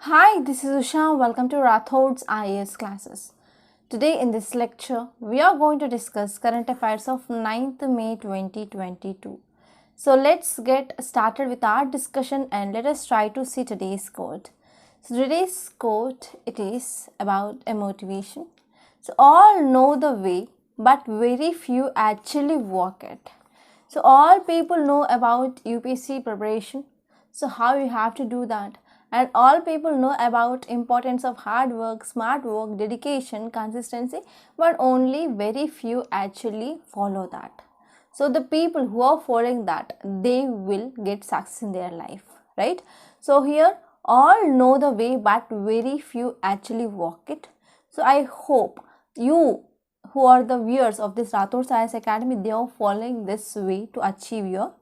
Hi, this is Usha. Welcome to Rathod's IAS classes. Today in this lecture, we are going to discuss current affairs of 9th May 2022. So let's get started with our discussion and let us try to see today's quote. So today's quote, it is about a motivation. So all know the way, but very few actually walk it. So all people know about UPSC preparation. So how you have to do that, and all people know about importance of hard work, smart work, dedication, consistency, but only very few actually follow that. So the people who are following that, they will get success in their life, right? So here all know the way, but very few actually walk it. So I hope you who are the viewers of this Rathod Science Academy, they are following this way to achieve your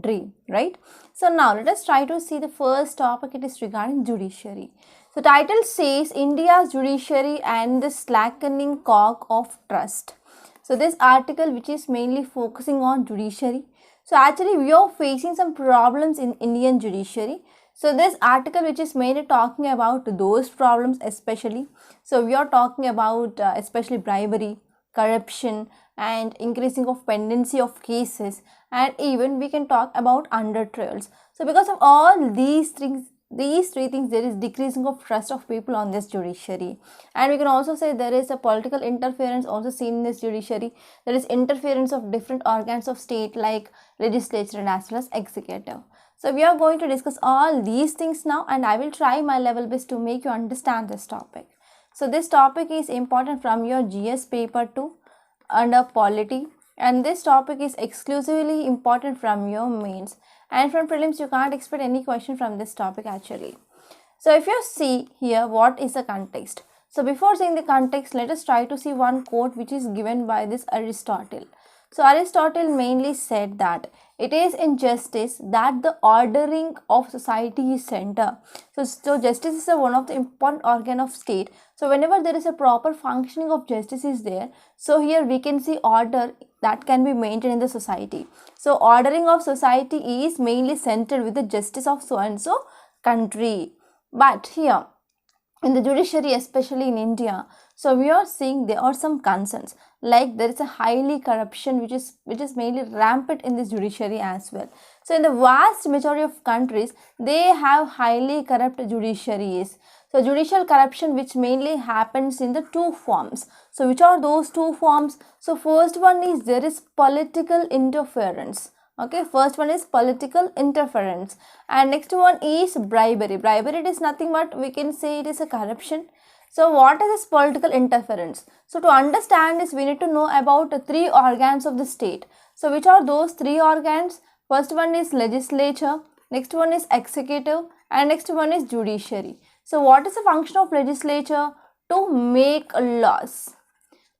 dream, right? So now let us try to see the first topic. It is regarding judiciary. So title says India's judiciary and the slackening cog of trust. So this article, which is mainly focusing on judiciary. So actually we are facing some problems in Indian judiciary. So this article, which is mainly talking about those problems especially. So we are talking about especially bribery, corruption, and increasing of pendency of cases, and even we can talk about undertrials. So because of all these things, these three things, there is decreasing of trust of people on this judiciary. And we can also say there is a political interference also seen in this judiciary. There is interference of different organs of state like legislature and as well as executive. So we are going to discuss all these things now, and I will try my level best to make you understand this topic. So this topic is important from your GS paper 2 under polity, and this topic is exclusively important from your mains, and from prelims you can't expect any question from this topic actually. So if you see here, what is the context? So before seeing the context, let us try to see one quote which is given by this Aristotle. So Aristotle mainly said that it is in justice that the ordering of society is center. So justice is one of the important organ of state. So whenever there is a proper functioning of justice is there, so here we can see order that can be maintained in the society. So ordering of society is mainly centered with the justice of so and so country. But here in the judiciary, especially in India, so we are seeing there are some concerns, like there is a highly corruption which is mainly rampant in this judiciary as well. So in the vast majority of countries, they have highly corrupt judiciaries. So judicial corruption, which mainly happens in the two forms. So which are those two forms? So first one is there is political interference. Okay, first one is political interference, and next one is bribery. Bribery, it is nothing but we can say it is a corruption. So what is this political interference? So to understand this, we need to know about the three organs of the state. So which are those three organs? First one is legislature, next one is executive, and next one is judiciary. So what is the function of legislature? To make laws.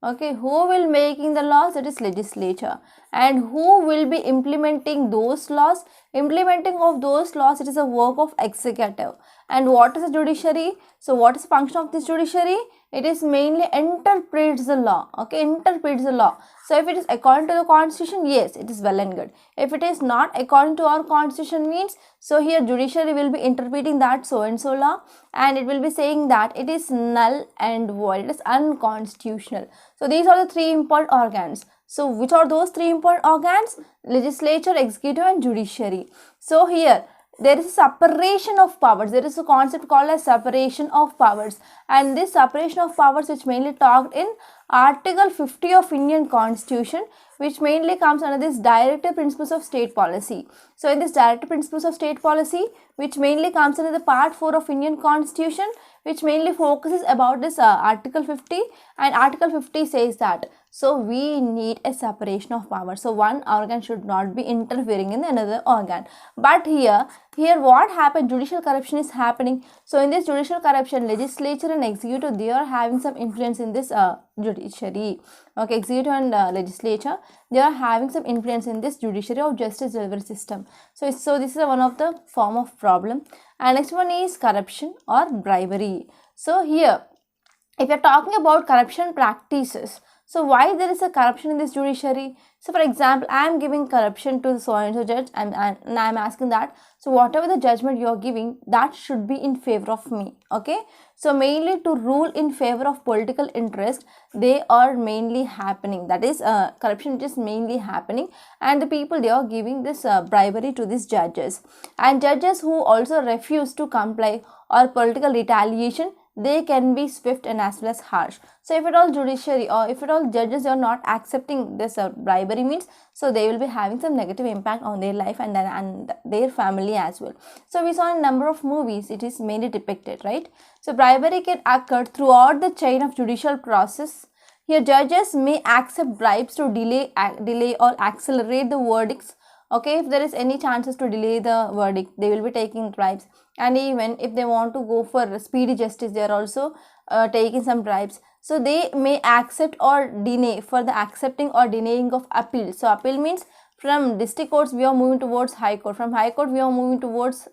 Okay, who will making the laws? It is legislature. And who will be implementing those laws? Implementing of those laws, it is a work of executive. And what is the judiciary? So what is the function of this judiciary? It is mainly interprets the law. Okay, interprets the law. So if it is according to the constitution, yes, it is well and good. If it is not according to our constitution means, so here judiciary will be interpreting that so and so law, and it will be saying that it is null and void, it is unconstitutional. So these are the three important organs. So which are those three important organs? Legislature, executive, and judiciary. So here there is a separation of powers. There is a concept called as separation of powers, and this separation of powers, which mainly talked in Article 50 of Indian Constitution, which mainly comes under this directive principles of state policy. So in this directive principles of state policy, which mainly comes under the part 4 of Indian Constitution, which mainly focuses about this Article 50, and Article 50 says that so we need a separation of power. So one organ should not be interfering in another organ. But here what happened? Judicial corruption is happening. So in this judicial corruption, legislature and executive, they are having some influence in this judiciary. Okay, executive and legislature, they are having some influence in this judiciary of justice delivery system. So this is one of the form of problem. And next one is corruption or bribery. So here, if you are talking about corruption practices, So why there is a corruption in this judiciary? So for example, I am giving corruption to the so and so judge, and I am asking that, so whatever the judgment you are giving, that should be in favor of me. Okay, so mainly to rule in favor of political interest, they are mainly happening. That is corruption is mainly happening, and the people, they are giving this bribery to these judges, and judges who also refuse to comply or political retaliation, they can be swift and as well as harsh. So if at all judiciary or if at all judges are not accepting this bribery means, so they will be having some negative impact on their life and their family as well. So we saw in a number of movies, it is mainly depicted, right? So bribery can occur throughout the chain of judicial process. Here judges may accept bribes to delay or accelerate the verdicts. Okay, if there is any chances to delay the verdict, they will be taking bribes. And even if they want to go for speedy justice, they are also taking some bribes. So they may accept or deny for the accepting or denying of appeal. So appeal means from district courts we are moving towards high court, from high court we are moving towards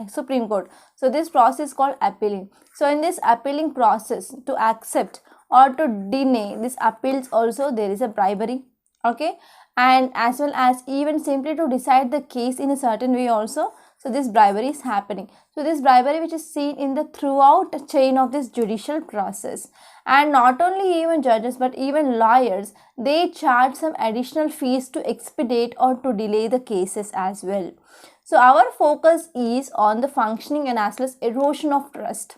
Supreme Court. So this process is called appealing. So in this appealing process, to accept or to deny these appeals also, there is a bribery. Okay, and as well as even simply to decide the case in a certain way also, so this bribery is happening. So this bribery which is seen in the throughout chain of this judicial process, and not only even judges but even lawyers, they charge some additional fees to expedite or to delay the cases as well. So our focus is on the functioning and as well as erosion of trust.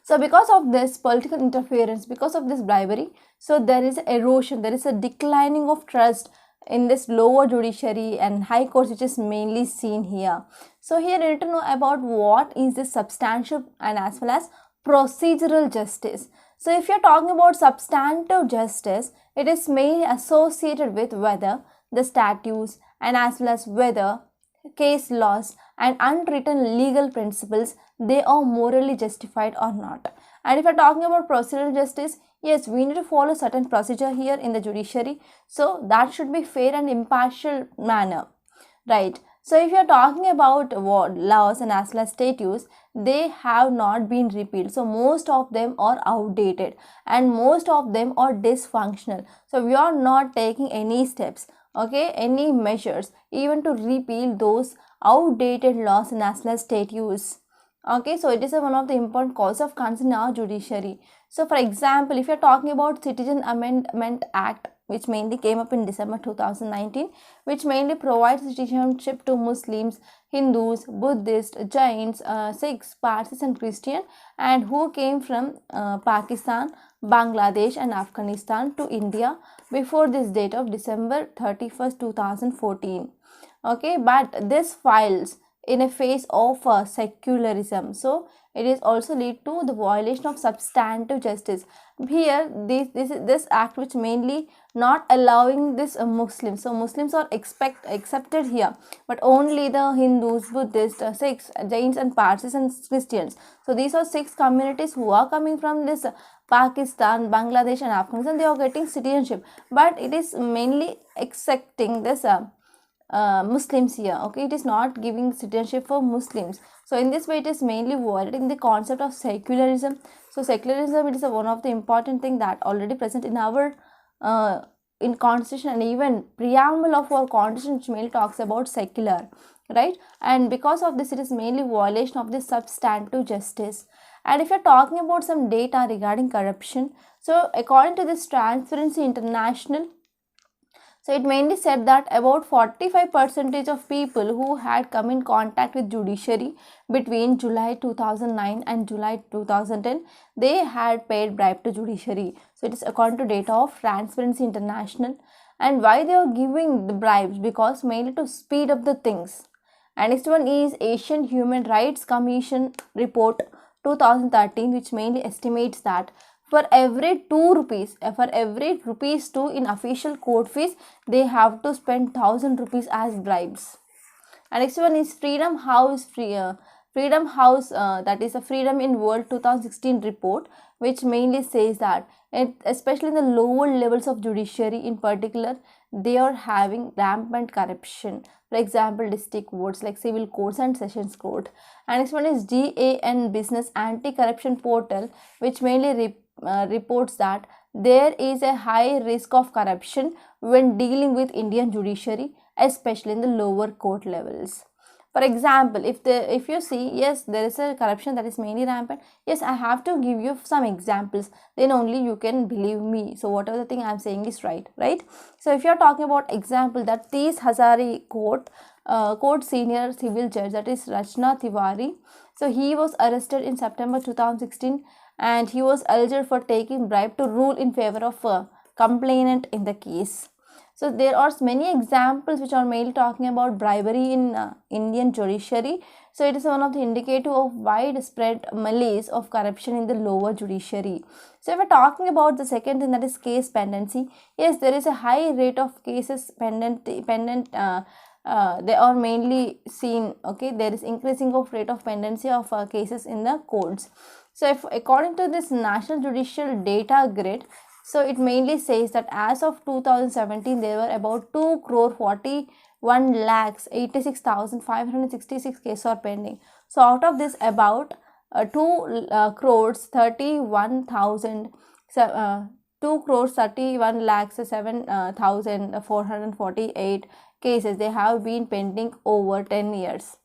So because of this political interference, because of this bribery, so there is erosion, there is a declining of trust in this lower judiciary and high courts, which is mainly seen here. So here you need to know about what is this substantive and as well as procedural justice. So if you're talking about substantive justice, it is mainly associated with whether the statutes and as well as whether case laws and unwritten legal principles, they are morally justified or not. And if you're talking about procedural justice, yes, we need to follow certain procedure here in the judiciary, so that should be fair and impartial manner, right? So if you're talking about what laws and as well as statutes, they have not been repealed, so most of them are outdated and most of them are dysfunctional. So we are not taking any steps, okay, any measures even to repeal those outdated laws and as well as statutes. Okay, so it is one of the important cause of concern in our judiciary. So for example, if you're talking about Citizen Amendment Act, which mainly came up in December 2019, which mainly provides citizenship to Muslims, Hindus, Buddhists, Jains, Sikhs, Parsis and Christian, and who came from Pakistan, Bangladesh and Afghanistan to India before this date of December 31st, 2014. Okay, but this files in a phase of secularism, so it is also lead to the violation of substantive justice. Here this act which mainly not allowing this Muslims, so Muslims are accepted here, but only the Hindus, Buddhists, Sikhs, Jains and Parsis and Christians. So these are 6 communities who are coming from this Pakistan, Bangladesh and Afghanistan, they are getting citizenship, but it is mainly accepting this Muslims here. Okay, it is not giving citizenship for Muslims. So in this way it is mainly violating the concept of secularism. So secularism, it is one of the important thing that already present in our in constitution and even preamble of our constitution, which mainly talks about secular, right? And because of this, it is mainly violation of the substantive justice. And if you're talking about some data regarding corruption, so according to this Transparency International, so it mainly said that about 45% of people who had come in contact with judiciary between July 2009 and July 2010, they had paid bribe to judiciary. So it is according to data of Transparency International. And why they are giving the bribes? Because mainly to speed up the things. And next one is Asian Human Rights Commission report 2013, which mainly estimates that for every 2 rupees, for every rupees 2 in official court fees, they have to spend 1000 rupees as bribes. And next one is Freedom House, that is a Freedom in World 2016 report, which mainly says that especially in the lower levels of judiciary in particular, they are having rampant corruption. For example, district courts like civil courts and sessions court. And next one is GAN Business Anti-Corruption Portal, which mainly reports that there is a high risk of corruption when dealing with Indian judiciary, especially in the lower court levels. For example, if you see, yes, there is a corruption that is mainly rampant. Yes, I have to give you some examples, then only you can believe me. So whatever the thing I am saying is right? So if you are talking about example, that Tees Hazari court senior civil judge, that is Rachna Tiwari. So he was arrested in September 2016 and he was alleged for taking bribe to rule in favor of a complainant in the case. So there are many examples which are mainly talking about bribery in Indian judiciary. So it is one of the indicator of widespread malaise of corruption in the lower judiciary. So if we're talking about the second thing, that is case pendency, yes, there is a high rate of cases pendent. They are mainly seen, okay, there is increasing of rate of pendency of cases in the courts. So if according to this National Judicial Data Grid, so it mainly says that as of 2017 there were about 2 crore 41 lakhs 86,566 cases are pending. So out of this, about 2 crores 31,000 2 crores 31 lakhs 7,448 cases, they have been pending over 10 years.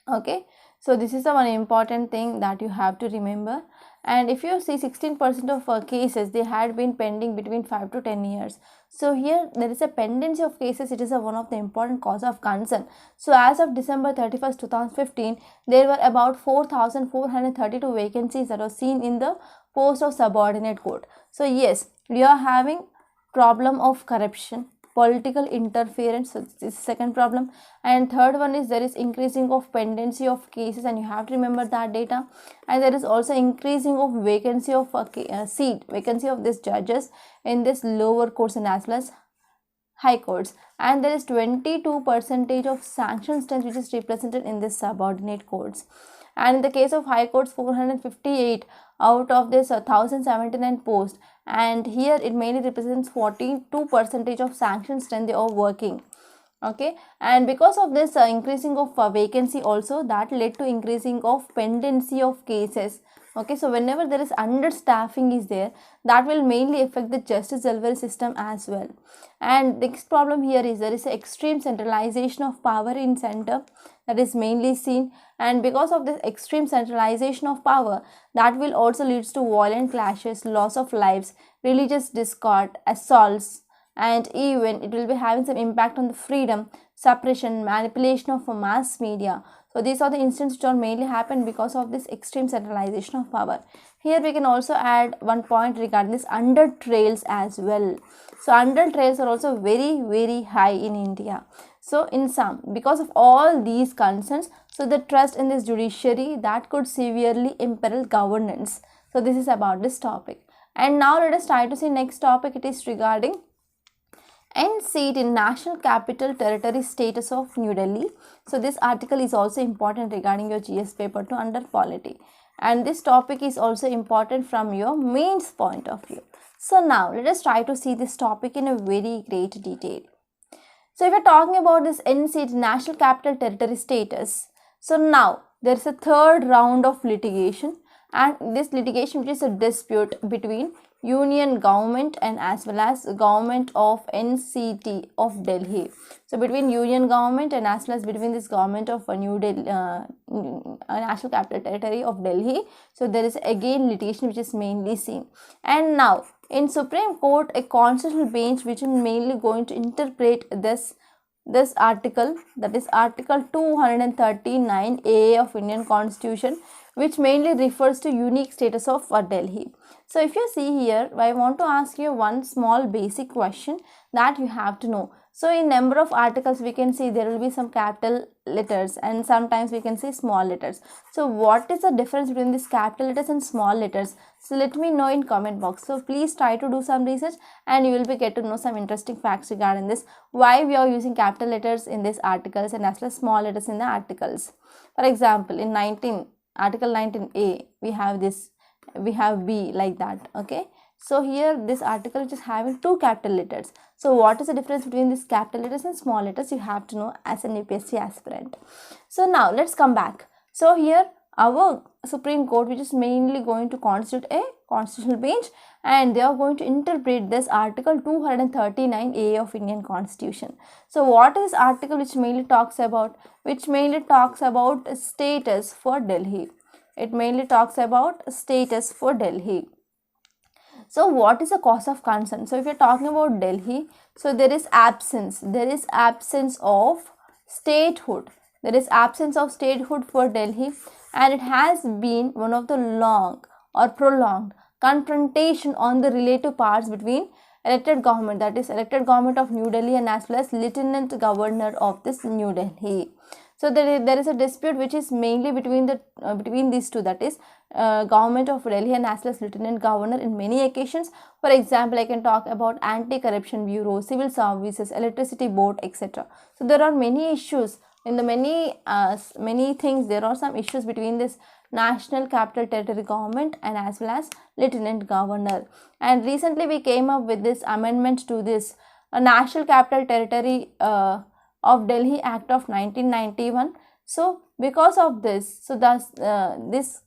Okay, so this is the one important thing that you have to remember. And if you see, 16% of cases, they had been pending between 5 to 10 years. So here there is a pendency of cases. It is one of the important cause of concern. So as of December 31st 2015, there were about 4,432 vacancies that were seen in the post of subordinate court. So yes, we are having problem of corruption, political interference. So this is second problem. And third one is there is increasing of pendency of cases, and you have to remember that data. And there is also increasing of vacancy of vacancy of these judges in this lower courts and as well as high courts. And there is 22% of sanction strength which is represented in this subordinate courts. And in the case of high courts, 458 out of this 1079 posts, and here it mainly represents 42% of sanction strength they are working. Okay, and because of this increasing of vacancy also, that led to increasing of pendency of cases. Okay, so whenever there is understaffing is there, that will mainly affect the justice delivery system as well. And next problem here is there is extreme centralization of power in center, that is mainly seen. And because of this extreme centralization of power, that will also leads to violent clashes, loss of lives, religious discord, assaults, and even it will be having some impact on the freedom, suppression, manipulation of mass media. So these are the instances which are mainly happen because of this extreme centralization of power. Here we can also add one point regarding this under trials as well. So under trials are also very high in India. So in sum, because of all these concerns, so the trust in this judiciary, that could severely imperil governance. So this is about this topic. And now let us try to see next topic. It is regarding end seat in National Capital Territory status of New Delhi. So this article is also important regarding your GS paper 2 under polity. And this topic is also important from your mains point of view. So now let us try to see this topic in a very great detail. So if you are talking about this end seat National Capital Territory status, so now there is a third round of litigation, and this litigation which is a dispute between Union government and as well as government of NCT of Delhi. So between Union government and as well as between this government of New Delhi, National Capital Territory of Delhi. So there is again litigation which is mainly seen. And now in Supreme Court, a constitutional bench which is mainly going to interpret this article, that is article 239A of Indian Constitution, which mainly refers to unique status of Delhi. So if you see here, I want to ask you one small basic question that you have to know. So in number of articles we can see there will be some capital letters and sometimes we can see small letters. So what is the difference between these capital letters and small letters? So let me know in comment box. So please try to do some research and you will be get to know some interesting facts regarding this, why we are using capital letters in these articles and as well as small letters in the articles. For example, in Article 19A, we have this, we have B like that. Okay, so here this article which is having two capital letters. So what is the difference between these capital letters and small letters? You have to know as an UPSC aspirant. So now let's come back. So here our Supreme Court, which is mainly going to constitute a constitutional bench, and they are going to interpret this Article 239A of Indian Constitution. So what is article which mainly talks about? Which mainly talks about status for Delhi. It mainly talks about status for Delhi. So what is the cause of concern? So if you're talking about Delhi, so there is absence of statehood. There is absence of statehood for Delhi, and it has been one of the long or prolonged confrontation on the relative powers between elected government, that is elected government of New Delhi, and as well as lieutenant governor of this New Delhi. So there is a dispute which is mainly between these two, that is government of Delhi and as well as lieutenant governor in many occasions. For example, I can talk about anti-corruption bureau, civil services, electricity board, etc. So there are many issues in the many things. There are some issues between this National Capital Territory government and as well as lieutenant governor. And recently we came up with this amendment to this National Capital Territory of Delhi Act of 1991. So because of this, so thus this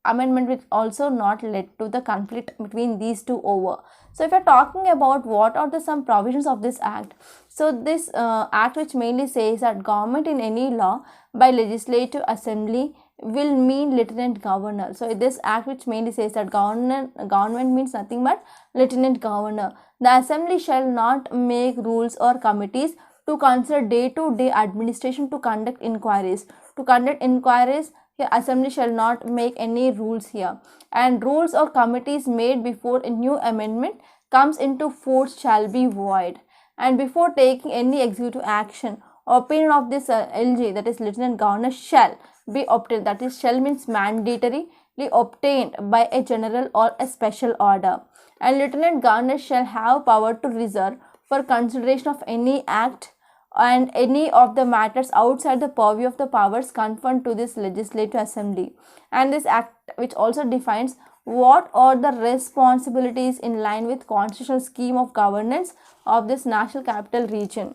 amendment which also not led to the conflict between these two over. So if you're talking about what are the some provisions of this act, so this act which mainly says that government in any law by legislative assembly will mean lieutenant governor. So this act which mainly says that government means nothing but lieutenant governor. The assembly shall not make rules or committees to consider day-to-day administration, to conduct inquiries. To conduct inquiries, here assembly shall not make any rules here, and rules or committees made before a new amendment comes into force shall be void. And before taking any executive action, opinion of this LG, that is lieutenant governor, shall be obtained. That is, shall means mandatorily obtained by a general or a special order. And lieutenant governor shall have power to reserve for consideration of any act and any of the matters outside the purview of the powers conferred to this legislative assembly. And this act which also defines what are the responsibilities in line with constitutional scheme of governance of this national capital region.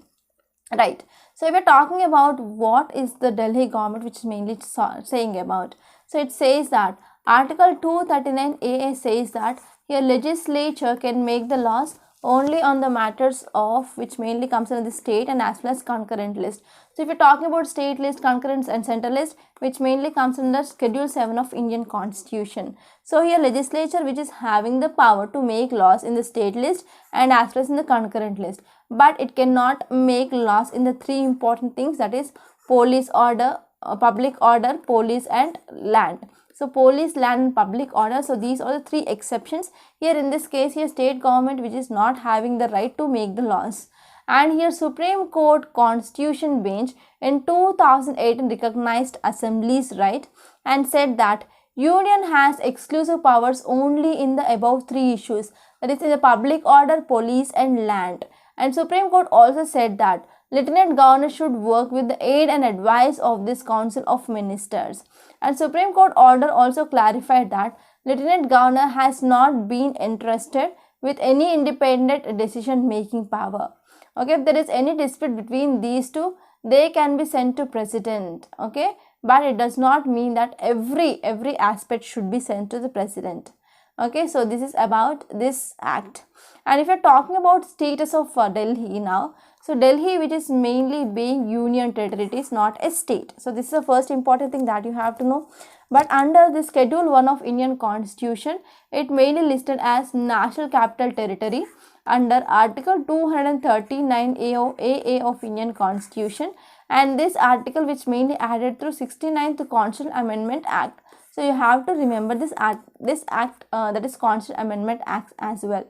Right. So if we're talking about what is the Delhi government which is mainly saying about, so it says that Article 239A says that here legislature can make the laws only on the matters of which mainly comes under the state and as well as concurrent list. So if you're talking about state list, concurrent and central list, which mainly comes under Schedule 7 of Indian Constitution. So here legislature which is having the power to make laws in the state list and as well as in the concurrent list, but it cannot make laws in the three important things, that is police order, public order, police and land. So police, land and public order. So these are the three exceptions. Here in this case, here state government which is not having the right to make the laws. And here Supreme Court Constitution Bench in 2008 recognized Assembly's right and said that Union has exclusive powers only in the above three issues, that is in the public order, police and land. And Supreme Court also said that Lieutenant Governor should work with the aid and advice of this Council of Ministers. And Supreme Court order also clarified that Lieutenant Governor has not been entrusted with any independent decision making power. Okay, if there is any dispute between these two, they can be sent to President. Okay, but it does not mean that every aspect should be sent to the President. Okay, so this is about this act. And if you're talking about status of Delhi now, so Delhi which is mainly being union territory, it is not a state. So this is the first important thing that you have to know. But under the Schedule 1 of Indian Constitution, it mainly listed as National Capital Territory under Article 239A of Indian Constitution, and this article which mainly added through 69th Constitutional Amendment Act. So you have to remember this act that is Constitutional Amendment Act as well.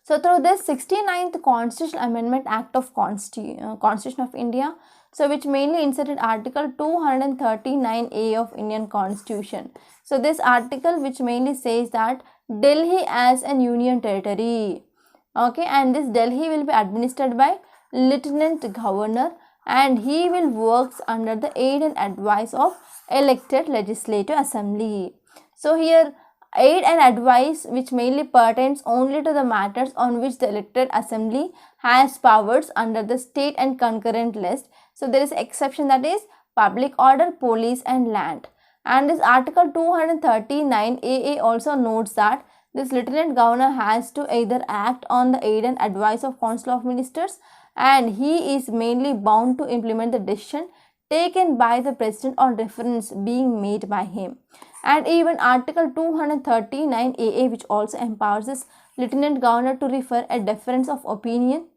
So through this 69th Constitutional Amendment Act of Constitution of India, so which mainly inserted Article 239A of Indian Constitution. So this article which mainly says that Delhi as an union territory. Okay, and this Delhi will be administered by Lieutenant Governor, and he will work under the aid and advice of elected legislative assembly. So here aid and advice which mainly pertains only to the matters on which the elected assembly has powers under the state and concurrent list. So there is exception, that is public order, police and land. And this Article 239 AA also notes that this Lieutenant Governor has to either act on the aid and advice of Council of Ministers, and he is mainly bound to implement the decision taken by the President on reference being made by him. And even Article 239 AA, which also empowers this Lieutenant Governor to refer a difference of opinion,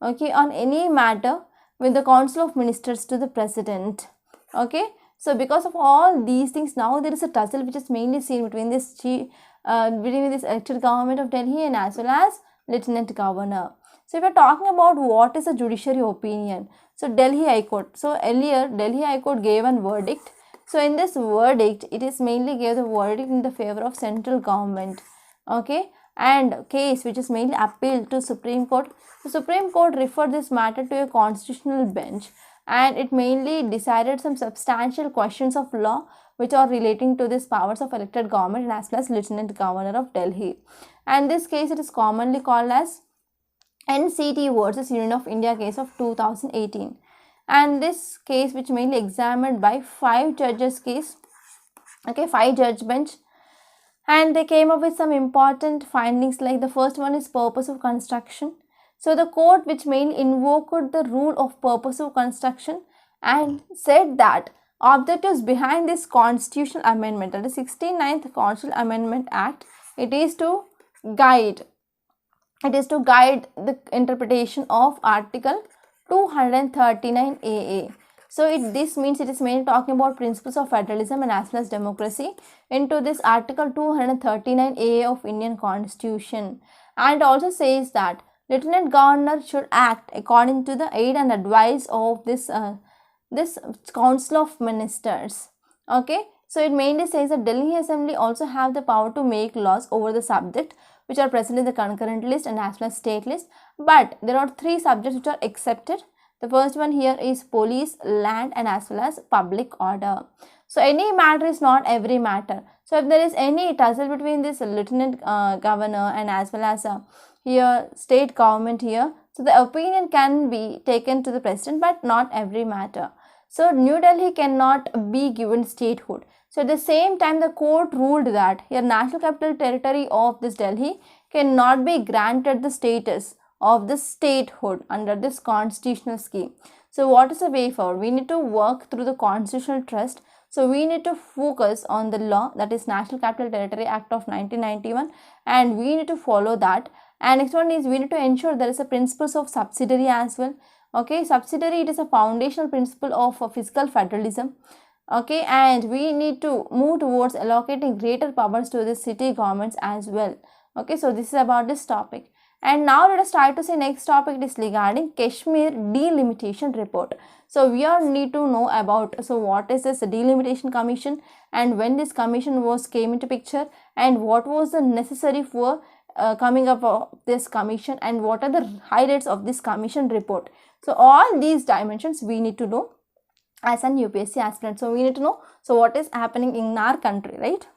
okay, on any matter with the Council of Ministers to the President. Okay, so because of all these things, now there is a tussle which is mainly seen between this elected government of Delhi and as well as Lieutenant Governor. So if we are talking about what is a judiciary opinion, so Delhi High Court. So earlier Delhi High Court gave a verdict. So in this verdict, it is mainly gave the verdict in the favor of central government. Okay, and case which is mainly appealed to Supreme Court. The Supreme Court referred this matter to a constitutional bench, and it mainly decided some substantial questions of law which are relating to these powers of elected government and as well as Lieutenant Governor of Delhi. And this case, it is commonly called as NCT versus Union of India case of 2018. And this case, which mainly examined by 5 judges case, okay, 5 judge bench, and they came up with some important findings, like the first one is purpose of construction. So the court, which mainly invoked the rule of purpose of construction and said that objectives behind this constitutional amendment, that is 69th Constitutional Amendment Act, it is to guide the interpretation of Article 239 AA. So this means it is mainly talking about principles of federalism and as well as democracy into this Article 239 AA of Indian Constitution, and also says that Lieutenant Governor should act according to the aid and advice of this Council of Ministers. Okay, so it mainly says that Delhi Assembly also have the power to make laws over the subject which are present in the concurrent list and as well as state list, but there are 3 subjects which are excepted. The first one here is police, land and as well as public order. So any matter is not every matter. So if there is any tussle between this Lieutenant Governor and as well as here state government here, so the opinion can be taken to the President, but not every matter. So New Delhi cannot be given statehood. So at the same time, the court ruled that here National Capital Territory of this Delhi cannot be granted the status of the statehood under this constitutional scheme. So what is the way forward? We need to work through the constitutional trust. So we need to focus on the law, that is National Capital Territory Act of 1991, and we need to follow that. And next one is we need to ensure there is a principles of subsidiary as well. Okay, subsidiary, it is a foundational principle of fiscal federalism. Okay, and we need to move towards allocating greater powers to the city governments as well. Okay, so this is about this topic. And now let us try to say next topic is regarding Kashmir Delimitation Report. So we all need to know about, so what is this Delimitation Commission and when this commission came into picture and what was the necessary for coming up of this commission and what are the highlights of this commission report. So all these dimensions we need to know as an UPSC aspirant. So we need to know so what is happening in our country, right?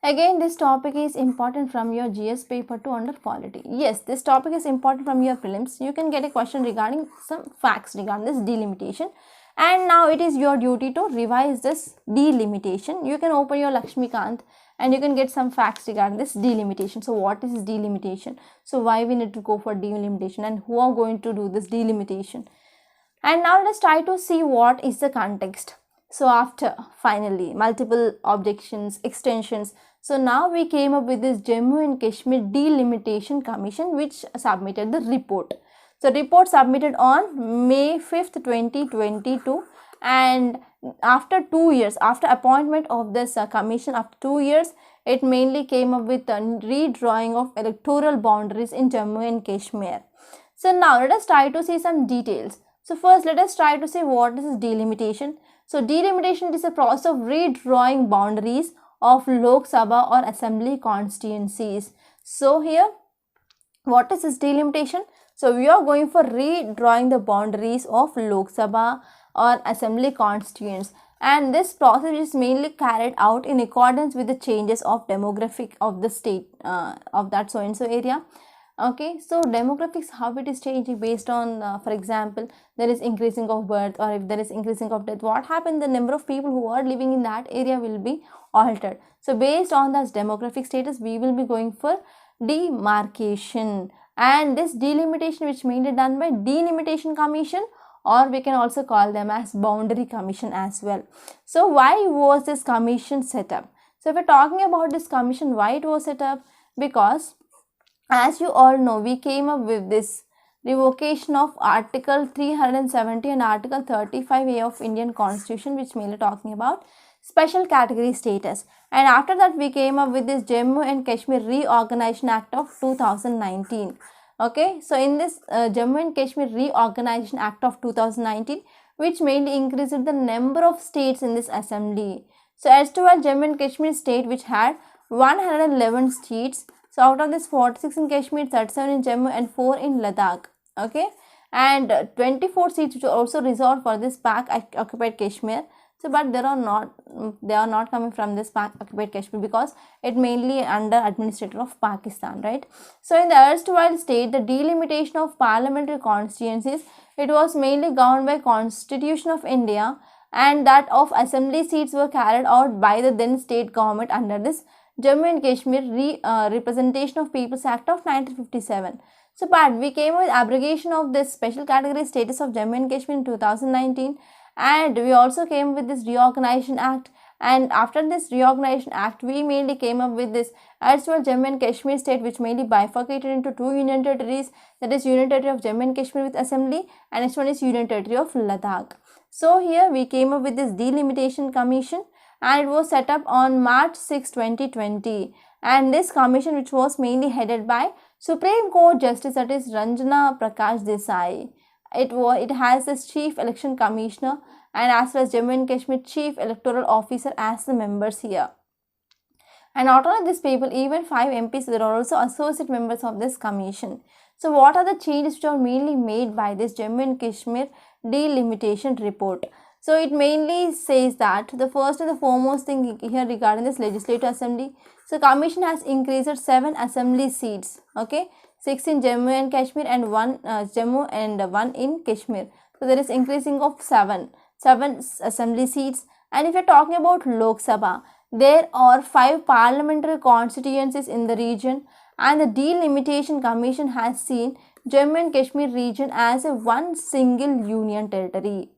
Again, this topic is important from your GS paper 2 under polity. Yes, this topic is important from your prelims. You can get a question regarding some facts regarding this delimitation. And now it is your duty to revise this delimitation. You can open your Lakshmikant and you can get some facts regarding this delimitation. So what is delimitation? So why we need to go for delimitation and who are going to do this delimitation? And now let's try to see what is the context. So after finally multiple objections, extensions, so now we came up with this Jammu and Kashmir Delimitation Commission which submitted the report. So report submitted on May 5th, 2022, and after 2 years, after appointment of this commission, after 2 years, it mainly came up with a redrawing of electoral boundaries in Jammu and Kashmir. So now let us try to see some details. So first let us try to see what is delimitation. So delimitation is a process of redrawing boundaries of Lok Sabha or assembly constituencies. So here, what is this delimitation? So we are going for redrawing the boundaries of Lok Sabha or assembly constituents, and this process is mainly carried out in accordance with the changes of demographic of the state of that so and so area. Okay, so demographics, how it is changing based on, for example, there is increasing of birth, or if there is increasing of death, what happened, the number of people who are living in that area will be altered. So based on this demographic status, we will be going for demarcation, and this delimitation which mainly done by delimitation commission, or we can also call them as boundary commission as well. So why was this commission set up? So if we're talking about this commission, why it was set up, because as you all know, we came up with this revocation of Article 370 and Article 35A of Indian Constitution, which mainly talking about special category status. And after that, we came up with this Jammu and Kashmir Reorganization Act of 2019. Okay, so in this Jammu and Kashmir Reorganization Act of 2019, which mainly increased the number of states in this assembly. So as to our Jammu and Kashmir state, which had 111 seats. So out of this, 46 in Kashmir, 37 in Jammu and 4 in Ladakh. Okay, and 24 seats which are also reserved for this Pak occupied Kashmir. So but they are not coming from this Pak occupied Kashmir, because it mainly under administrator of Pakistan, right? So in the erstwhile state, the delimitation of parliamentary constituencies, it was mainly governed by Constitution of India, and that of assembly seats were carried out by the then state government under this Jammu and Kashmir Representation of People's Act of 1957. So, but we came with abrogation of this special category status of Jammu and Kashmir in 2019, and we also came with this Reorganization Act. And after this Reorganization Act, we mainly came up with this erstwhile Jammu and Kashmir state, which mainly bifurcated into two union territories, that is Union Territory of Jammu and Kashmir with assembly, and next one is Union Territory of Ladakh. So here we came up with this Delimitation Commission, and it was set up on March 6, 2020. And this commission, which was mainly headed by Supreme Court Justice, that is Ranjana Prakash Desai. It has this Chief Election Commissioner, and as well as Jammu and Kashmir Chief Electoral Officer as the members here. And not only these people, even 5 MPs, there are also associate members of this commission. So what are the changes which are mainly made by this Jammu and Kashmir delimitation report? So it mainly says that the first and the foremost thing here regarding this legislative assembly. So commission has increased 7 assembly seats. Okay, 6 in Jammu and Kashmir and 1 Jammu and 1 in Kashmir. So there is increasing of 7 assembly seats. And if you are talking about Lok Sabha, there are 5 parliamentary constituencies in the region, and the delimitation commission has seen Jammu and Kashmir region as a one single union territory.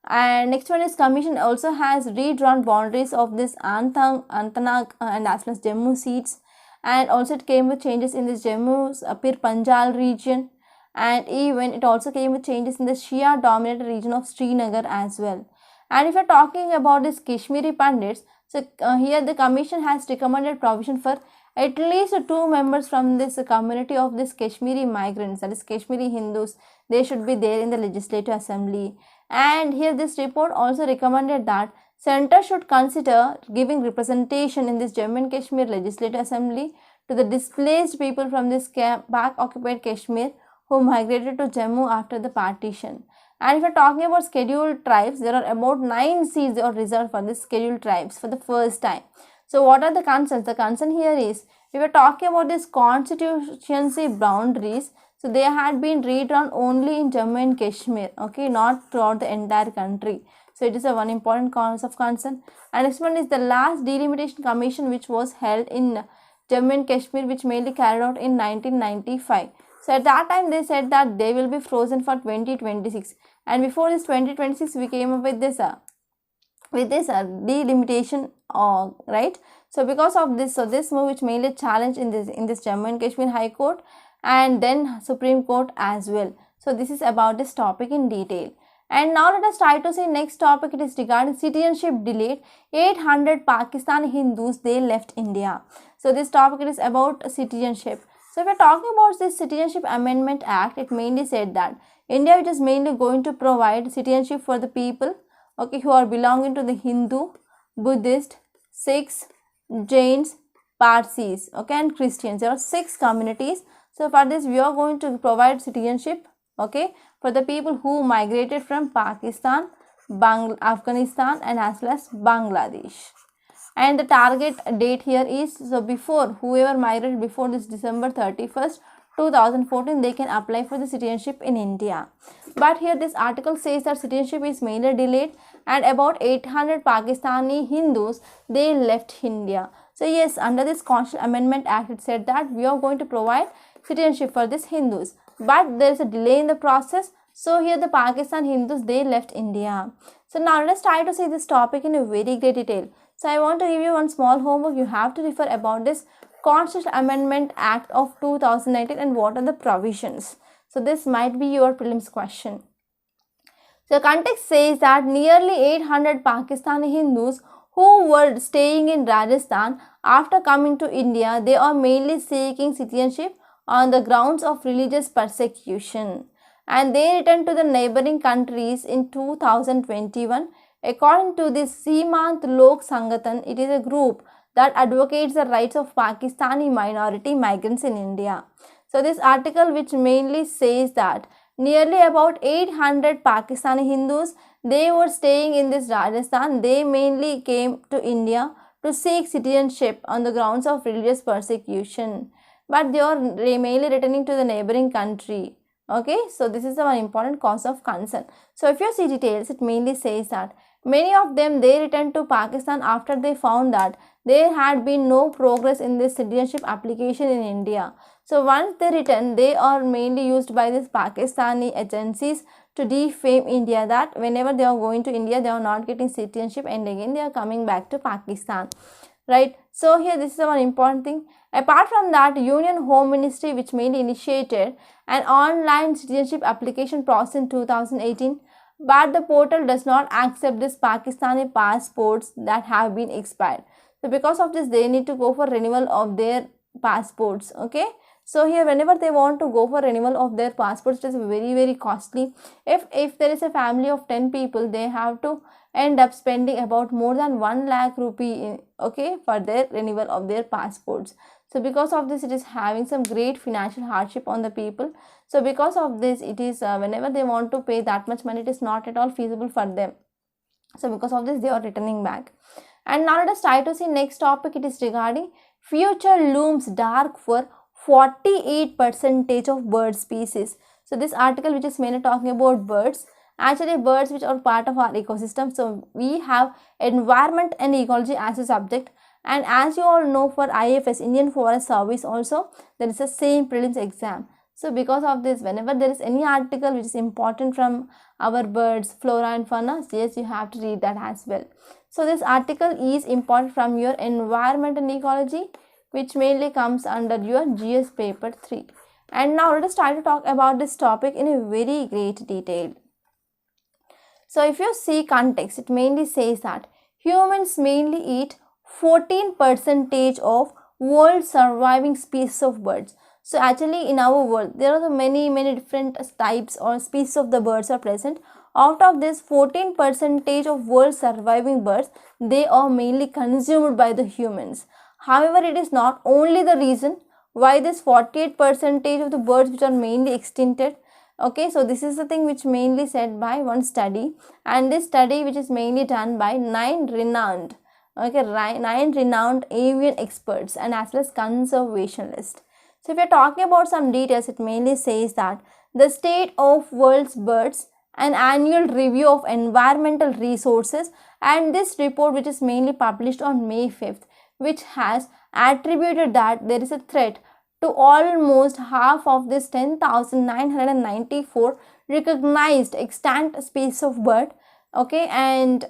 And next one is commission also has redrawn boundaries of this Anantnag and as well as Jammu seats, and also it came with changes in this Jammu's Pir Panjal region, and even it also came with changes in the Shia dominated region of Srinagar as well. And if you are talking about this Kashmiri Pandits, so here the commission has recommended provision for at least 2 members from this community of this Kashmiri migrants, that is Kashmiri Hindus. They should be there in the legislative assembly. And here this report also recommended that Centre should consider giving representation in this Jammu and Kashmir Legislative Assembly to the displaced people from this Pak occupied Kashmir who migrated to Jammu after the partition. And if we are talking about scheduled tribes, there are about 9 seats that are reserved for this scheduled tribes for the first time. So what are the concerns? The concern here is, if we are talking about this constituency boundaries, so they had been redrawn only in Jammu and Kashmir, okay, not throughout the entire country. So it is a one important cause of concern. And next one is the last delimitation commission, which was held in Jammu and Kashmir, which mainly carried out in 1995. So at that time they said that they will be frozen for 2026. And before this 2026, we came up with this delimitation, right? So because of this, so this move which mainly challenged in this Jammu and Kashmir High Court and then Supreme Court as well. So this is about this topic in detail. And now let us try to see next topic. It is regarding citizenship delayed. 800 Pakistani Hindus, they left India. So this topic is about citizenship. So if we are talking about this Citizenship Amendment Act, it mainly said that India, which is mainly going to provide citizenship for the people, okay, who are belonging to the Hindu, Buddhist, Sikhs, Jains, Parsis, okay, and Christians. There are 6 communities. So for this, we are going to provide citizenship, okay, for the people who migrated from Pakistan, Afghanistan, and as well as Bangladesh. And the target date here is, so before, whoever migrated before this December 31st, 2014 they can apply for the citizenship in India. But here this article says that citizenship is mainly delayed and about 800 Pakistani Hindus, they left India. So yes, under this Constitutional Amendment Act, it said that we are going to provide citizenship for these Hindus. But there is a delay in the process. So here the Pakistan Hindus, they left India. So now let us try to see this topic in a very great detail. So I want to give you one small homework. You have to refer about this Constitutional Amendment Act of 2019 and what are the provisions. So this might be your prelims question. So the context says that nearly 800 Pakistani Hindus who were staying in Rajasthan after coming to India, they are mainly seeking citizenship on the grounds of religious persecution, and they returned to the neighboring countries in 2021. According to the Seemant Lok Sangathan, it is a group that advocates the rights of Pakistani minority migrants in India. So this article, which mainly says that nearly about 800 Pakistani Hindus, they were staying in this Rajasthan. They mainly came to India to seek citizenship on the grounds of religious persecution, but they are mainly returning to the neighboring country. Okay, so this is one important cause of concern. So if you see details, it mainly says that many of them, they returned to Pakistan after they found that there had been no progress in this citizenship application in India. So once they return, they are mainly used by these Pakistani agencies to defame India, that whenever they are going to India, they are not getting citizenship and again they are coming back to Pakistan. Right. So here this is one important thing. Apart from that, Union Home Ministry, which mainly initiated an online citizenship application process in 2018, but the portal does not accept this Pakistani passports that have been expired. So because of this, they need to go for renewal of their passports. Okay. So here whenever they want to go for renewal of their passports, it is very costly. If there is a family of 10 people, they have to end up spending about more than 1 lakh rupee for their renewal of their passports. So because of this, it is having some great financial hardship on the people. So because of this, it is whenever they want to pay that much money, it is not at all feasible for them. So because of this, they are returning back. And now let us try to see next topic. It is regarding future looms dark for 48% of bird species. So this article, which is mainly talking about birds, actually birds which are part of our ecosystem. So we have environment and ecology as a subject, and as you all know, for IFS, Indian Forest Service, also there is a same prelims exam. So because of this, whenever there is any article which is important from our birds, flora and fauna, yes, you have to read that as well. So this article is important from your environment and ecology, which mainly comes under your GS paper 3. And now let us try to talk about this topic in a very great detail. So if you see context, it mainly says that humans mainly eat 14% of world surviving species of birds. So actually in our world, there are many different types or species of the birds are present. Out of this, 14% of world surviving birds, they are mainly consumed by the humans. However, it is not only the reason why this 48% of the birds which are mainly extincted. Okay, so this is the thing which mainly said by one study, and this study which is mainly done by 9 renowned avian experts and as well as conservationists. So if you are talking about some details, it mainly says that the state of world's birds, an annual review of environmental resources, and this report which is mainly published on May 5th, which has attributed that there is a threat to almost half of this 10,994 recognized extant species of bird. Okay, and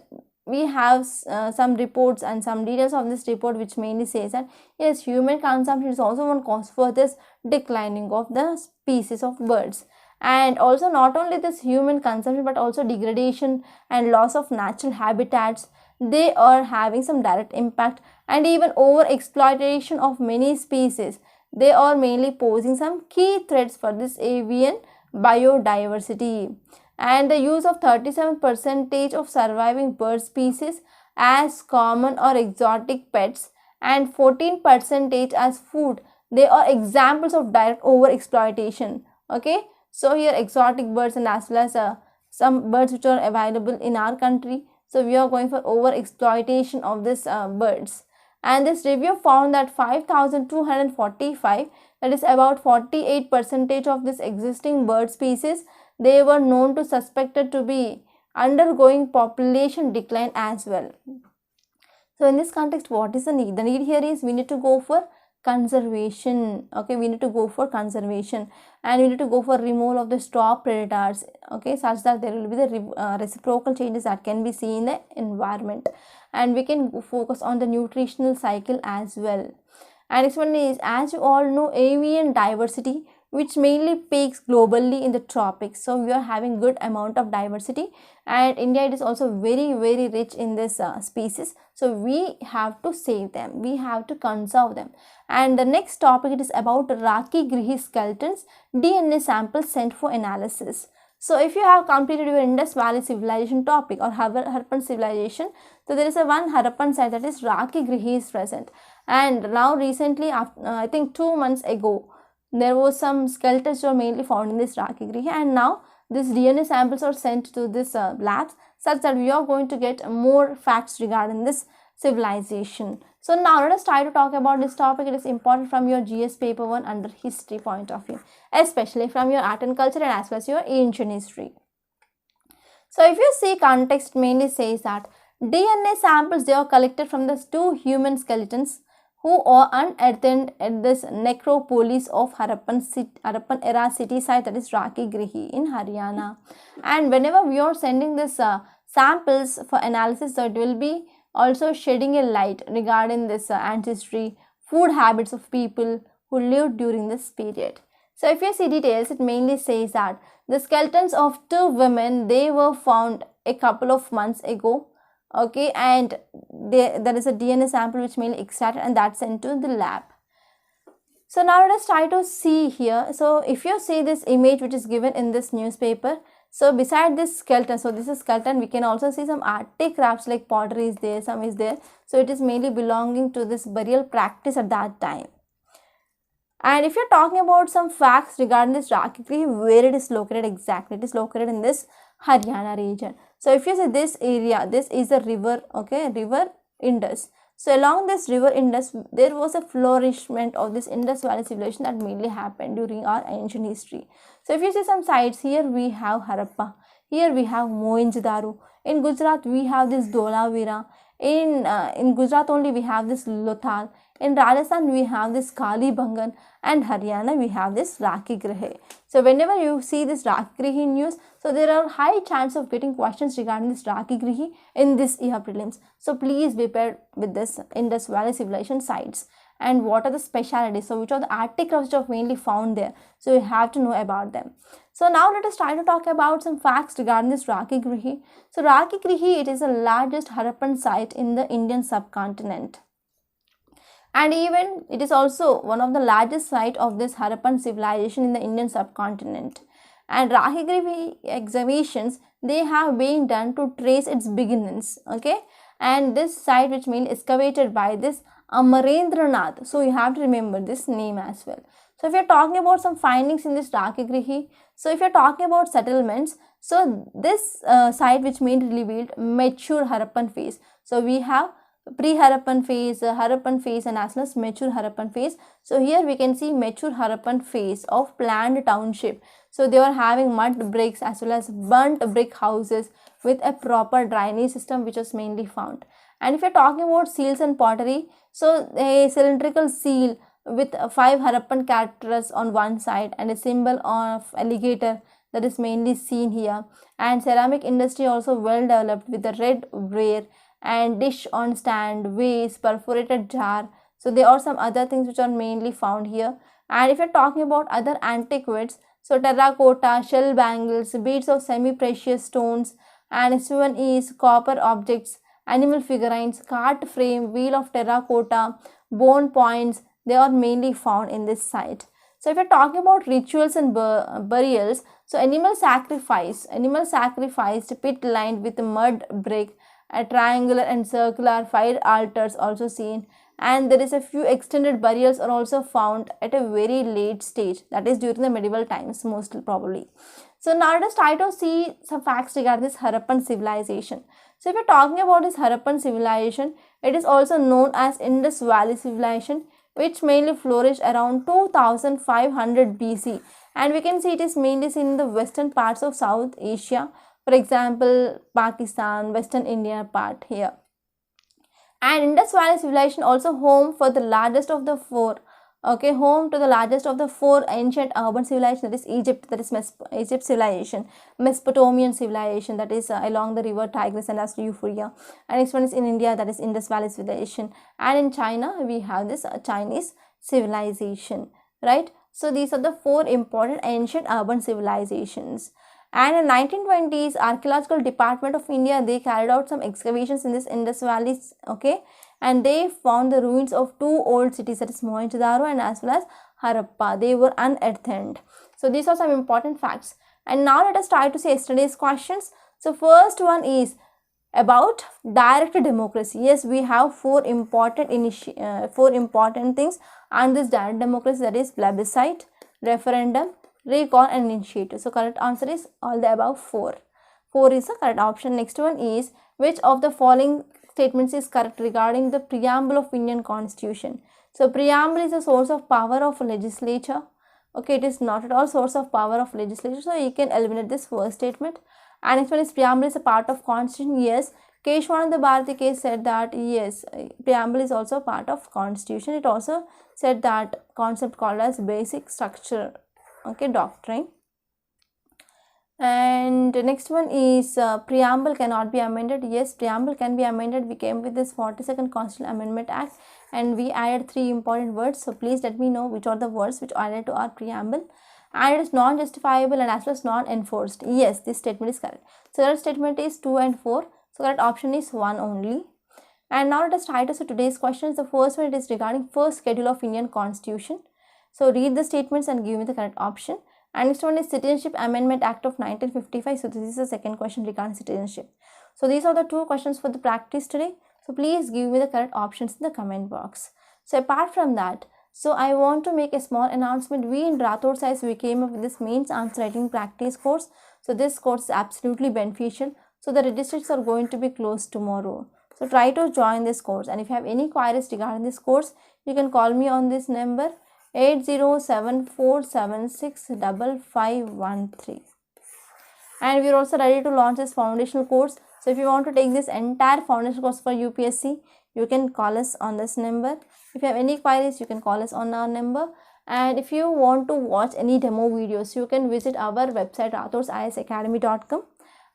we have some reports and some details of this report which mainly says that yes, human consumption is also one cause for this declining of the species of birds. And also not only this human consumption, but also degradation and loss of natural habitats, they are having some direct impact, and even over exploitation of many species, they are mainly posing some key threats for this avian biodiversity. And the use of 37% of surviving bird species as common or exotic pets and 14% as food, they are examples of direct over exploitation. Okay, so here exotic birds and as well as some birds which are available in our country. So we are going for over exploitation of these birds. And this review found that 5,245 that is about 48% of this existing bird species, they were known to suspected to be undergoing population decline as well. So in this context, what is the need? The need here is we need to go for conservation. Okay, we need to go for conservation, and we need to go for removal of the top predators, okay, such that there will be the reciprocal changes that can be seen in the environment, and we can focus on the nutritional cycle as well. And next one is, as you all know, avian diversity, which mainly peaks globally in the tropics. So we are having good amount of diversity, and India it is also very rich in this species. So we have to save them, we have to conserve them. And the next topic, it is about Rakhi skeletons, DNA samples sent for analysis. So if you have completed your Indus Valley civilization topic or Harappan civilization, so there is a one Harappan site, that is Rakhi is present. And now recently, after, I think 2 months ago, there was some skeletons were mainly found in this Rakhi, and now these DNA samples are sent to this labs, such that we are going to get more facts regarding this civilization. So now let us try to talk about this topic. It is important from your GS paper 1 under history point of view, especially from your art and culture and as well as your ancient history. So if you see, context mainly says that DNA samples, they are collected from the 2 human skeletons who are unearthed at this necropolis of Harappan era city site, that is Rakhi in Haryana. And whenever we are sending this samples for analysis, so it will be also shedding a light regarding this ancestry, food habits of people who lived during this period. So if you see details, it mainly says that the skeletons of 2 women, they were found a couple of months ago. Okay, and there is a DNA sample which mainly extracted, and that's sent to the lab. So now let us try to see here. So if you see this image which is given in this newspaper, so beside this skeleton, so this is skeleton, we can also see some artistic crafts like pottery is there, some is there. So it is mainly belonging to this burial practice at that time. And if you're talking about some facts regarding this Rakhi, where it is located exactly, it is located in this Haryana region. So if you see this area, this is a river, okay, river Indus. So along this river Indus, there was a flourishment of this Indus Valley civilization that mainly happened during our ancient history. So if you see some sites, here we have Harappa, here we have Mohenjo-daro. In Gujarat, we have this Dholavira. In Gujarat only we have this Lothal. In Rajasthan, we have this Kalibangan, and Haryana, we have this Rakhi. So whenever you see this Rakhi news, so there are high chance of getting questions regarding this Rakhi in this year prelims. So please be prepared with this Indus Valley civilization sites. And what are the specialities? So which are the articles which are mainly found there? So you have to know about them. So now let us try to talk about some facts regarding this Rakhi. So Rakhi, it is the largest Harappan site in the Indian subcontinent. And even it is also one of the largest site of this Harappan civilization in the Indian subcontinent. And Rakhi excavations, they have been done to trace its beginnings, okay. And this site which means excavated by this Amarendranath, so you have to remember this name as well. So if you're talking about some findings in this Rakhi, so if you're talking about settlements, so this site which means revealed mature Harappan phase. So we have pre-Harappan phase, Harappan phase, and as well as mature Harappan phase. So here we can see mature Harappan phase of planned township. So they were having mud bricks as well as burnt brick houses with a proper drainage system which was mainly found. And if you're talking about seals and pottery, so a cylindrical seal with 5 Harappan characters on one side and a symbol of alligator, that is mainly seen here. And ceramic industry also well developed with the red ware and dish on stand, vase, perforated jar. So there are some other things which are mainly found here. And if you're talking about other antiquities, so terracotta, shell bangles, beads of semi-precious stones, and this one is copper objects, animal figurines, cart frame, wheel of terracotta, bone points, they are mainly found in this site. So if you're talking about rituals and burials, so animal sacrificed pit lined with mud brick, a triangular and circular fire altars also seen, and there is a few extended burials are also found at a very late stage, that is during the medieval times mostly probably. So now let us try to see some facts regarding this Harappan civilization. So if you're talking about this Harappan civilization, it is also known as Indus Valley civilization. which mainly flourished around 2500 BC, and we can see it is mainly seen in the western parts of South Asia, for example Pakistan, Western India part here. And Indus Valley civilization also home for the largest of the four, okay, home to the largest of the four ancient urban civilization, that is Egypt, that is Egypt civilization, Mesopotamian civilization, that is along the river Tigris and as Euphrates, and next one is in India, that is Indus Valley civilization, and in China we have this Chinese civilization, right? So these are the four important ancient urban civilizations. And in 1920s, Archaeological Department of India, they carried out some excavations in this Indus Valley, okay, and they found the ruins of two old cities, that is Mohenjo-daro and as well as Harappa. They were unearthed. So these are some important facts. And now let us try to see yesterday's questions. So first one is about direct democracy. Yes, we have four important things and this direct democracy, that is plebiscite, referendum, recall and initiative. So correct answer is all the above four. 4 is the correct option. Next one is, which of the following statements is correct regarding the preamble of Indian Constitution? So preamble is a source of power of legislature. Okay, it is not at all source of power of legislature, so you can eliminate this first statement. And next one is, preamble is a part of Constitution. Yes, Keshwananda Bharati case said that yes, preamble is also part of Constitution. It also said that concept called as basic structure, okay, doctrine. And next one is preamble cannot be amended. Yes, preamble can be amended. We came with this 42nd Constitutional Amendment Act and we added 3 important words. So please let me know which are the words which are added to our preamble. And it is non-justifiable and as well as non-enforced. Yes, this statement is correct. So that statement is 2 and 4. So that option is 1 only. And now let us try to see today's questions. The first one, it is regarding first schedule of Indian Constitution. So read the statements and give me the correct option. And next one is Citizenship Amendment Act of 1955. So this is the second question regarding citizenship. So these are the 2 questions for the practice today. So please give me the correct options in the comment box. So apart from that, so I want to make a small announcement. We in Rathod Science, we came up with this mains answer writing practice course. So this course is absolutely beneficial. So the registrations are going to be closed tomorrow. So try to join this course. And if you have any queries regarding this course, you can call me on this number 8074765513. And we are also ready to launch this foundational course. So if you want to take this entire foundational course for UPSC, you can call us on this number. If you have any queries, you can call us on our number. And if you want to watch any demo videos, you can visit our website rathodsisacademy.com,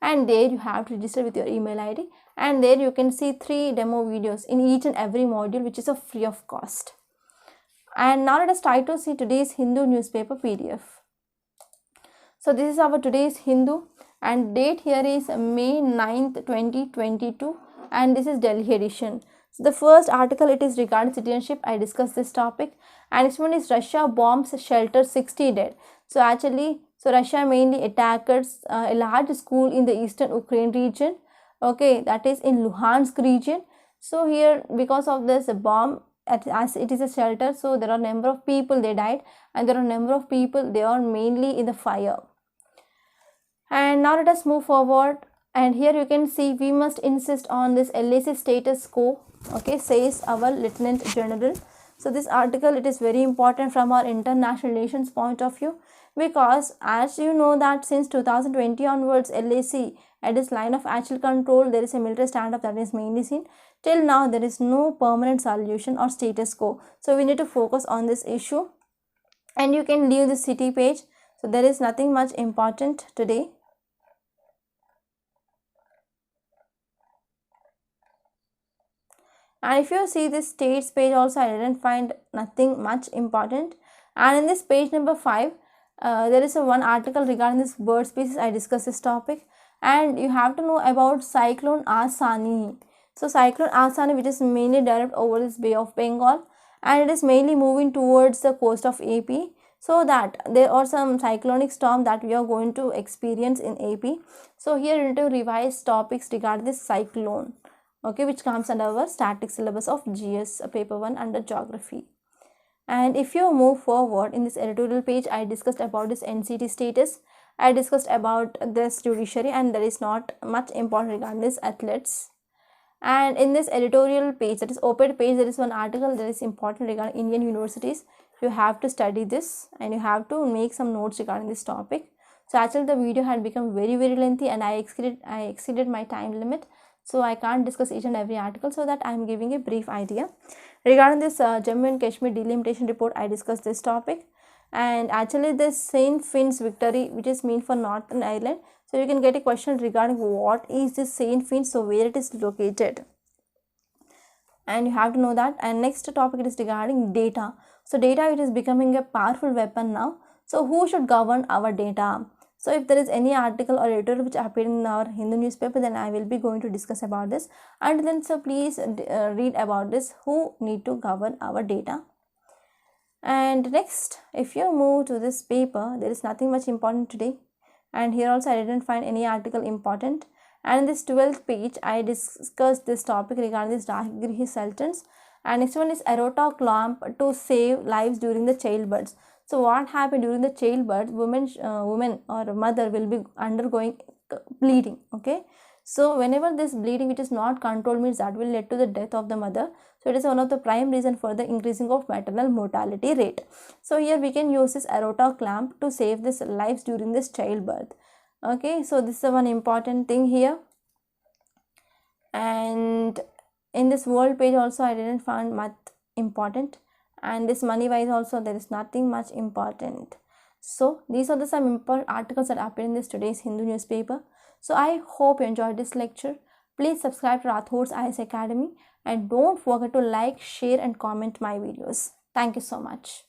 and there you have to register with your email ID, and there you can see 3 demo videos in each and every module, which is free of cost. And now let us try to see today's Hindu newspaper PDF. So this is our today's Hindu, and date here is May 9th, 2022, and this is Delhi edition. So the first article, it is regarding citizenship. I discussed this topic. And next one is Russia bombs shelter, 60 dead. So actually, Russia mainly attacked a large school in the eastern Ukraine region. Okay, that is in Luhansk region. So here, because of this bomb, as it is a shelter, so there are number of people they died, and there are number of people they are mainly in the fire. And now let us move forward. And here you can see, we must insist on this LAC status quo, okay, says our Lieutenant General. So this article, it is very important from our international relations point of view, because as you know that since 2020 onwards, LAC at its line of actual control, there is a military standoff that is mainly seen. Till now, there is no permanent solution or status quo. So we need to focus on this issue. And you can leave the city page. So there is nothing much important today. And if you see this states page also, I didn't find nothing much important. And in this page number 5, there is one article regarding this bird species. I discussed this topic. And you have to know about Cyclone Asani. So Cyclone Asani, which is mainly developed over this Bay of Bengal, and it is mainly moving towards the coast of AP. So that there are some cyclonic storm that we are going to experience in AP. So here you need to revise topics regarding this cyclone, okay, which comes under our static syllabus of GS paper 1 under geography. And if you move forward in this editorial page, I discussed about this NCT status. I discussed about this judiciary, and there is not much important regarding this athletes. And in this editorial page, that is op-ed page, there is one article that is important regarding Indian universities. You have to study this and you have to make some notes regarding this topic. So actually the video had become very lengthy and I exceeded my time limit. So I can't discuss each and every article, so that I am giving a brief idea. Regarding this Jammu and Kashmir delimitation report, I discussed this topic. And actually this Saint Finn's victory, which is meant for Northern Ireland. So you can get a question regarding what is this Saint Finn's, so where it is located. And you have to know that. And next topic is regarding data. So data, it is becoming a powerful weapon now. So who should govern our data? So if there is any article or editorial which appeared in our Hindu newspaper, then I will be going to discuss about this. And then so please read about this, who need to govern our data. And next, if you move to this paper, there is nothing much important today. And here also I didn't find any article important. And in this 12th page, I discussed this topic regarding this Rajgrihi sentence. And next one is Aorta clamp to save lives during the childbirth. So what happened during the childbirth? Woman or mother will be undergoing bleeding. Okay. So whenever this bleeding which is not controlled, means that will lead to the death of the mother. So it is one of the prime reason for the increasing of maternal mortality rate. So here we can use this aorta clamp to save this lives during this childbirth. Okay, so this is one important thing here. And in this world page also I didn't find much important. And this money wise also there is nothing much important. So these are the some important articles that appear in this today's Hindu newspaper. So I hope you enjoyed this lecture. Please subscribe to Rathod's IAS Academy and don't forget to like, share and comment my videos. Thank you so much.